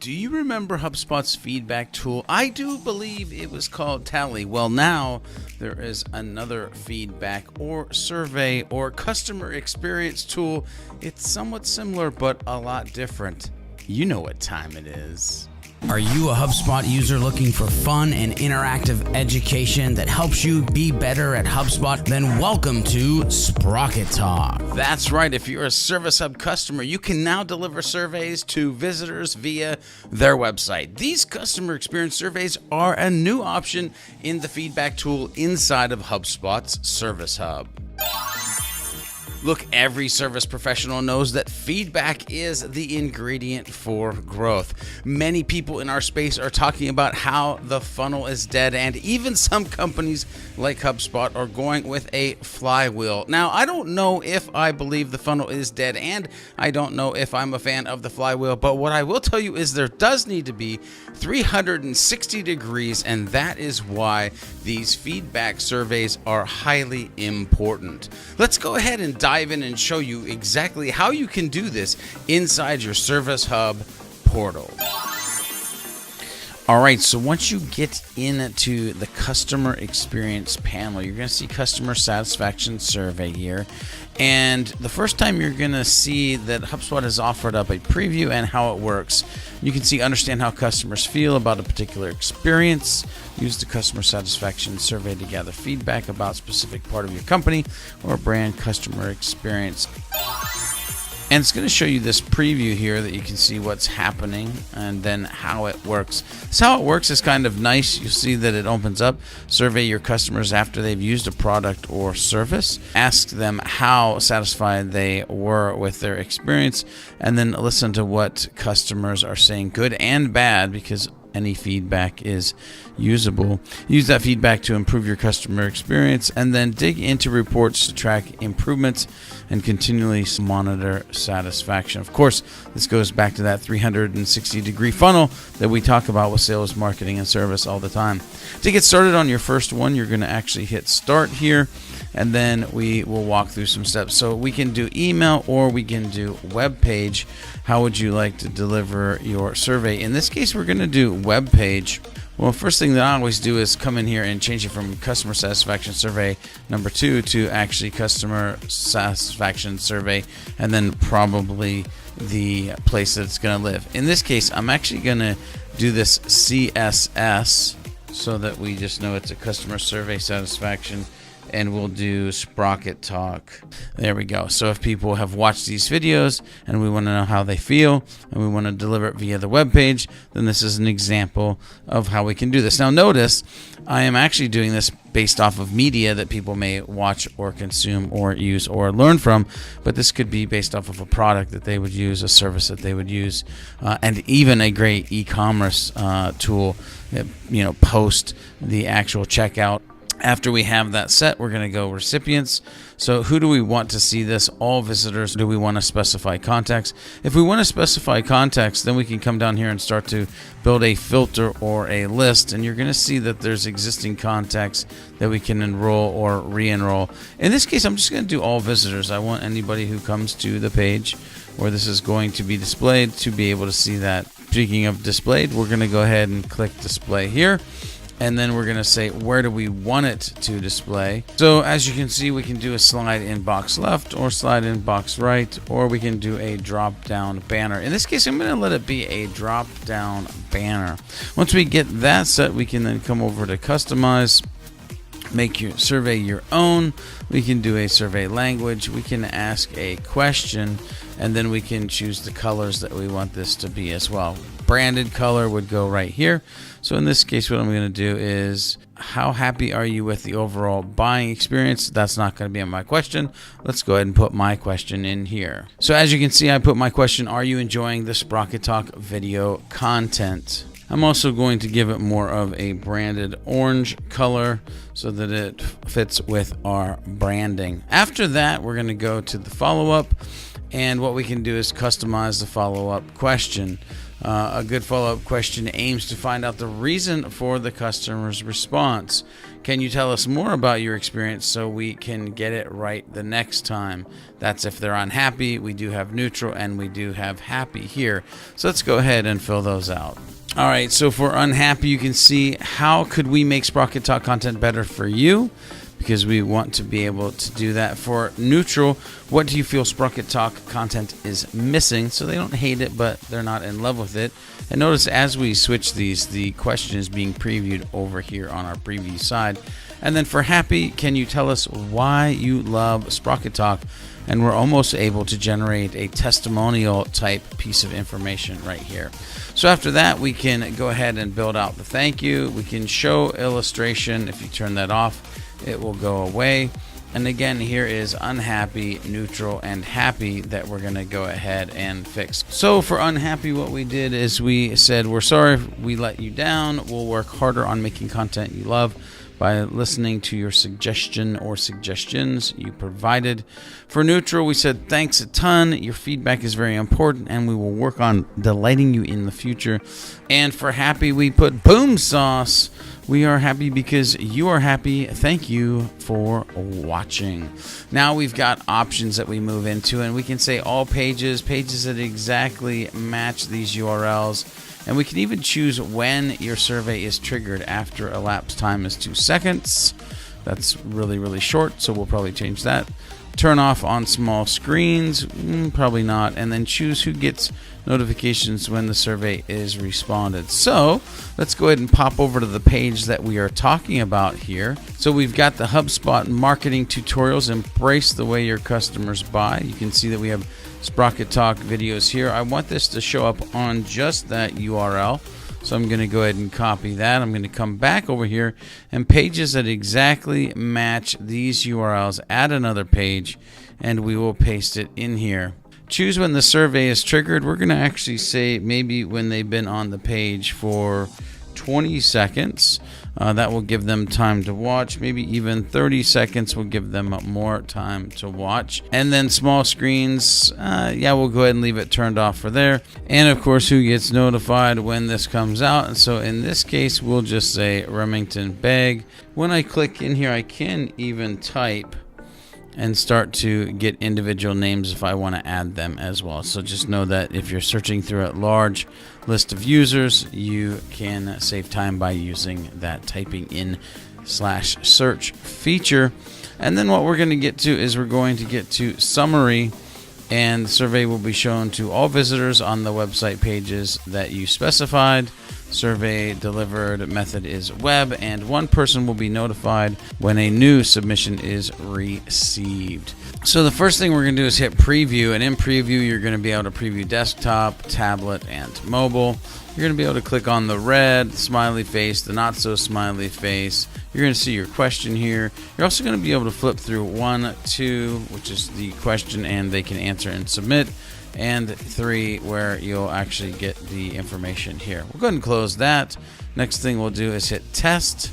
Do you remember HubSpot's feedback tool? I do believe it was called Tally. Well, now there is another feedback or survey or customer experience tool. It's somewhat similar, but a lot different. You know what time it is. Are you a HubSpot user looking for fun and interactive education that helps you be better at HubSpot? Then welcome to Sprocket Talk. That's right. If you're a Service Hub customer, you can now deliver surveys to visitors via their website. These customer experience surveys are a new option in the feedback tool inside of HubSpot's Service Hub. Look, every service professional knows that feedback is the ingredient for growth. Many people in our space are talking about how the funnel is dead, and even some companies like HubSpot are going with a flywheel. Now, I don't know if I believe the funnel is dead, and I don't know if I'm a fan of the flywheel, but what I will tell you is there does need to be 360 degrees, and that is why these feedback surveys are highly important. Let's go ahead and dive in and show you exactly how you can do this inside your Service Hub portal. All right, so once you get into the customer experience panel, you're going to see customer satisfaction survey here. And the first time you're going to see that HubSpot has offered up a preview and how it works. You can see understand how customers feel about a particular experience. Use the customer satisfaction survey to gather feedback about a specific part of your company or brand customer experience. And it's going to show you this preview here that you can see what's happening and then how it works. So how it works is kind of nice. You'll see that it opens up. Survey your customers after they've used a product or service. Ask them how satisfied they were with their experience, and then listen to what customers are saying, good and bad, because any feedback is usable. Use that feedback to improve your customer experience, and then dig into reports to track improvements and continually monitor satisfaction. Of course, this goes back to that 360-degree funnel that we talk about with sales, marketing, and service all the time. To get started on your first one, you're going to actually hit start here, and then we will walk through some steps. So we can do email or we can do web page. How would you like to deliver your survey? In this case, we're going to do web page. Well, first thing that I always do is come in here and change it from customer satisfaction survey number 2 to actually customer satisfaction survey, and then probably the place that it's going to live. In this case, I'm actually going to do this CSS so that we just know it's a customer survey satisfaction, and we'll do Sprocket Talk. There we go. So if people have watched these videos and we want to know how they feel and we want to deliver it via the web page, then this is an example of how we can do this. Now notice, I am actually doing this based off of media that people may watch or consume or use or learn from, but this could be based off of a product that they would use, a service that they would use, and even a great e-commerce tool that, post the actual checkout. After we have that set, we're going to go recipients. So who do we want to see this? All visitors. Do we want to specify context? If we want to specify context, then we can come down here and start to build a filter or a list. And you're going to see that there's existing context that we can enroll or re-enroll. In this case, I'm just going to do all visitors. I want anybody who comes to the page where this is going to be displayed to be able to see that. Speaking of displayed, we're going to go ahead and click display here. And then we're going to say, where do we want it to display? So as you can see, we can do a slide in box left or slide in box right, or we can do a drop down banner. In this case, I'm going to let it be a drop down banner. Once we get that set, we can then come over to customize, make your survey your own. We can do a survey language. We can ask a question, and then we can choose the colors that we want this to be as well. Branded color would go right here. So in this case, what I'm going to do is, how happy are you with the overall buying experience? That's not going to be my question. Let's go ahead and put my question in here. So as you can see, I put my question, are you enjoying the Sprocket Talk video content? I'm also going to give it more of a branded orange color so that it fits with our branding. After that, we're going to go to the follow-up, and what we can do is customize the follow-up question. A good follow-up question aims to find out the reason for the customer's response. Can you tell us more about your experience so we can get it right the next time? That's if they're unhappy. We do have neutral and we do have happy here. So let's go ahead and fill those out. All right, so for unhappy, you can see how could we make Sprocket Talk content better for you? Because we want to be able to do that. For neutral, what do you feel Sprocket Talk content is missing? So they don't hate it, but they're not in love with it. And notice as we switch these, the question is being previewed over here on our preview side. And then for happy, can you tell us why you love Sprocket Talk? And we're almost able to generate a testimonial type piece of information right here. So after that, we can go ahead and build out the thank you. We can show illustration. If you turn that off, it will go away. And again, here is unhappy, neutral, and happy that we're going to go ahead and fix. So for unhappy, what we did is we said, we're sorry we let you down. We'll work harder on making content you love by listening to your suggestion or suggestions you provided. For neutral, we said, thanks a ton. Your feedback is very important, and we will work on delighting you in the future. And for happy, we put boom sauce. We are happy because you are happy. Thank you for watching. Now we've got options that we move into, and we can say all pages that exactly match these URLs. And we can even choose when your survey is triggered. After elapsed time is 2 seconds. That's really, really short, so we'll probably change that. Turn off on small screens, probably not. And then choose who gets notifications when the survey is responded. So let's go ahead and pop over to the page that we are talking about here. So we've got the HubSpot marketing tutorials, embrace the way your customers buy. You can see that we have Sprocket Talk videos here. I want this to show up on just that URL. So I'm going to go ahead and copy that. I'm going to come back over here and pages that exactly match these URLs, add another page, and we will paste it in here. Choose when the survey is triggered. We're going to actually say maybe when they've been on the page for 20 seconds. That will give them time to watch. Maybe even 30 seconds will give them more time to watch. And then small screens, we'll go ahead and leave it turned off for there. And of course, who gets notified when this comes out. And so in this case, we'll just say Remington Bag. When I click in here, I can even type and start to get individual names if I want to add them as well. So just know that if you're searching through a large list of users, you can save time by using that typing in /search feature. And then what we're going to get to is we're going to get to summary, and the survey will be shown to all visitors on the website pages that you specified. Survey delivered method is web, and one person will be notified when a new submission is received. So the first thing we're going to do is hit preview, and in preview you're going to be able to preview desktop, tablet, and mobile. You're going to be able to click on the red smiley face, the not so smiley face. You're going to see your question here. You're also going to be able to flip through 1, 2, which is the question and they can answer and submit, and 3, where you'll actually get the information here. We'll go ahead and close that. Next thing we'll do is hit test.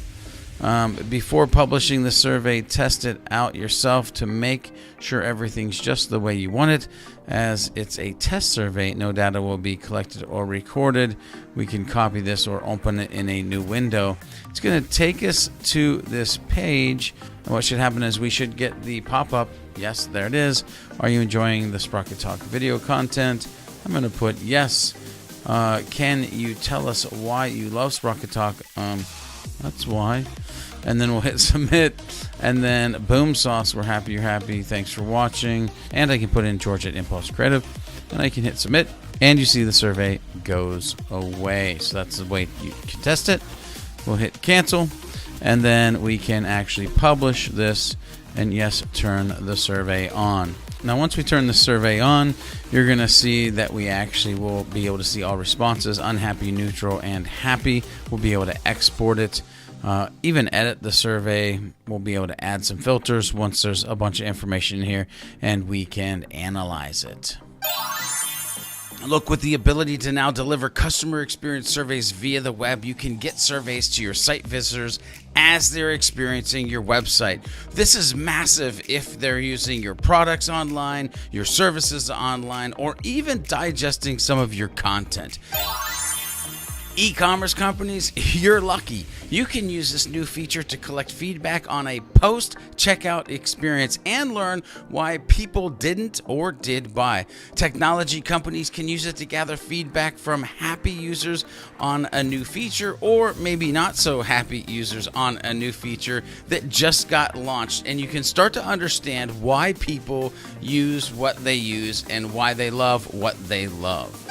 Before publishing the survey, test it out yourself to make sure everything's just the way you want it. As it's a test survey, no data will be collected or recorded. We can copy this or open it in a new window. It's going to take us to this page. And what should happen is we should get the pop-up. Yes, there it is. Are you enjoying the Sprocket Talk video content? I'm going to put yes. Can you tell us why you love Sprocket Talk? That's why. And then we'll hit submit, and then boom sauce, we're happy you're happy, thanks for watching. And I can put in George at Impulse Creative, and I can hit submit, and you see the survey goes away. So that's the way you can test it. We'll hit cancel, and then we can actually publish this, and yes, turn the survey on. Now once we turn the survey on, you're going to see that we actually will be able to see all responses, unhappy, neutral, and happy. We'll be able to export it, even edit the survey. We'll be able to add some filters once there's a bunch of information in here, and we can analyze it. Look, with the ability to now deliver customer experience surveys via the web, you can get surveys to your site visitors as they're experiencing your website. This is massive if they're using your products online, your services online, or even digesting some of your content. E-commerce companies, you're lucky. You can use this new feature to collect feedback on a post-checkout experience and learn why people didn't or did buy. Technology companies can use it to gather feedback from happy users on a new feature, or maybe not so happy users on a new feature that just got launched. And you can start to understand why people use what they use and why they love what they love.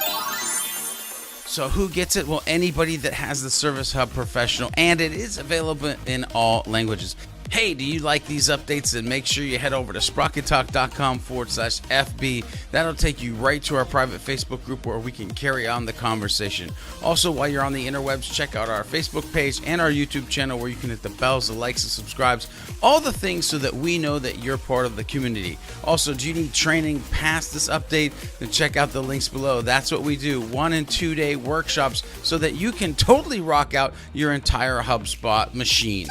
So who gets it? Well, anybody that has the Service Hub Professional, and it is available in all languages. Hey, do you like these updates? Then make sure you head over to sprockettalk.com/FB. That'll take you right to our private Facebook group where we can carry on the conversation. Also, while you're on the interwebs, check out our Facebook page and our YouTube channel where you can hit the bells, the likes, and subscribes, all the things so that we know that you're part of the community. Also, do you need training past this update? Then check out the links below. That's what we do, 1 and 2 day workshops so that you can totally rock out your entire HubSpot machine.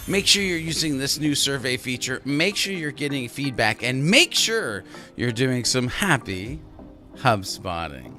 Make sure you're using this new survey feature, make sure you're getting feedback, and make sure you're doing some happy HubSpotting.